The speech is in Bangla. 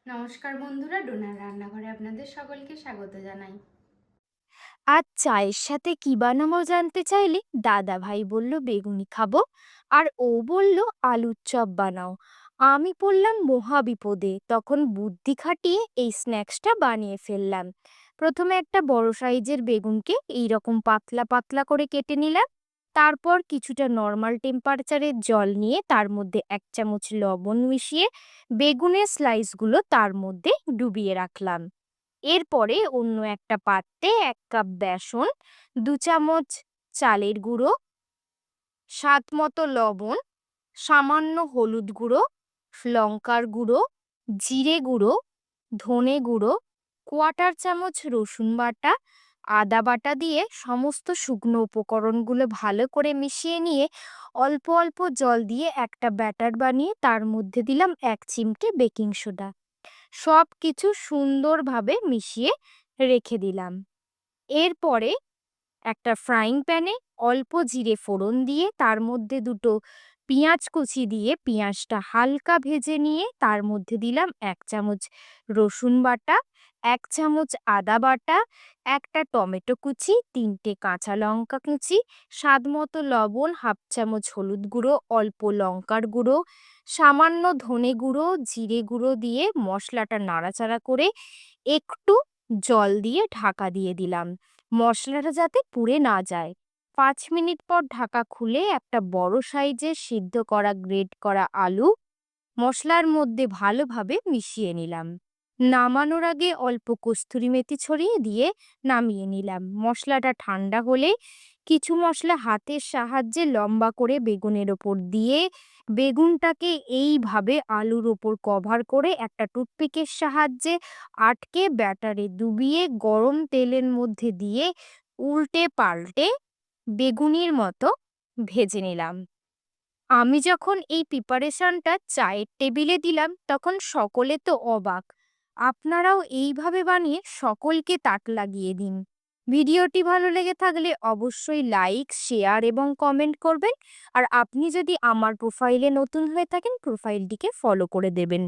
নমস্কার বন্ধুরা, ডোনার রান্নাঘরে আপনাদের সকলকে স্বাগত জানাই। আজ চায়ের সাথে কি বানাবো জানতে চাইলে দাদাভাই বলল বেগুনি খাবো, আর ও বলল আলুর চপ বানাও। আমি পড়লাম মহা বিপদে, তখন বুদ্ধি খাটিয়ে এই স্ন্যাক্সটা বানিয়ে ফেললাম। প্রথমে একটা বড় সাইজের বেগুনকে এইরকম পাতলা পাতলা করে কেটে নিলাম। তারপর কিছুটা নর্মাল টেম্পারেচারের জল নিয়ে তার মধ্যে 1 চামচ লবণ মিশিয়ে বেগুনের স্লাইসগুলো তার মধ্যে ডুবিয়ে রাখলাম। এরপরে অন্য একটা পাত্রে 1 কাপ বেসন, 2 চামচ চালের গুঁড়ো, স্বাদ মতো লবণ, সামান্য হলুদ গুঁড়ো, লঙ্কার গুঁড়ো, জিরে গুঁড়ো, ধনে গুঁড়ো, 1/4 চামচ রসুন বাটা, আদা বাটা দিয়ে সমস্ত শুকনো উপকরণগুলো ভালো করে মিশিয়ে নিয়ে অল্প অল্প জল দিয়ে একটা ব্যাটার বানিয়ে তার মধ্যে দিলাম 1 চিমটে বেকিং সোডা। সব কিছু সুন্দরভাবে মিশিয়ে রেখে দিলাম। এরপরে একটা ফ্রাইং প্যানে অল্প জিরে ফোড়ন দিয়ে তার মধ্যে দুটো পেঁয়াজ কুচি দিয়ে পেঁয়াজটা হালকা ভেজে নিয়ে তার মধ্যে দিলাম 1 চামচ রসুন বাটা, 1 চামচ আদা বাটা, একটা টমেটো কুচি, 3টে কাঁচা লঙ্কা কুচি, স্বাদ মতো লবণ, 1/2 চামচ হলুদ গুঁড়ো, অল্প লঙ্কার গুঁড়ো, সামান্য ধনে গুঁড়ো, জিরে গুঁড়ো দিয়ে মশলাটা নাড়াচাড়া করে একটু জল দিয়ে ঢাকা দিয়ে দিলাম, মশলাটা যাতে পুড়ে না যায়। 5 মিনিট পর ঢাকা খুলে একটা বড় সাইজের সিদ্ধ করা গ্রেট করা আলু মশলার মধ্যে ভালোভাবে মিশিয়ে নিলাম। নামানোর আগে অল্প কস্তুরি মেথি ছড়িয়ে দিয়ে নামিয়ে নিলাম। মশলাটা ঠান্ডা হলে কিছু মশলা হাতের সাহায্যে লম্বা করে বেগুনের ওপর দিয়ে বেগুনটাকে এইভাবে আলুর ওপর কভার করে একটা টুথপিকের সাহায্যে আটকে ব্যাটারে ডুবিয়ে গরম তেলের মধ্যে দিয়ে উল্টে পাল্টে বেগুনির মতো ভেজে নিলাম। আমি যখন এই প্রিপারেশনটা চায়ের টেবিলে দিলাম তখন সকলে তো অবাক। আপনারাও এইভাবে বানিয়ে সকলকে তাক লাগিয়ে দিন। ভিডিওটি ভালো লেগে থাকলে অবশ্যই লাইক, শেয়ার এবং কমেন্ট করবেন। আর আপনি যদি আমার প্রোফাইলে নতুন হয়ে থাকেন প্রোফাইলটিকে ফলো করে দেবেন।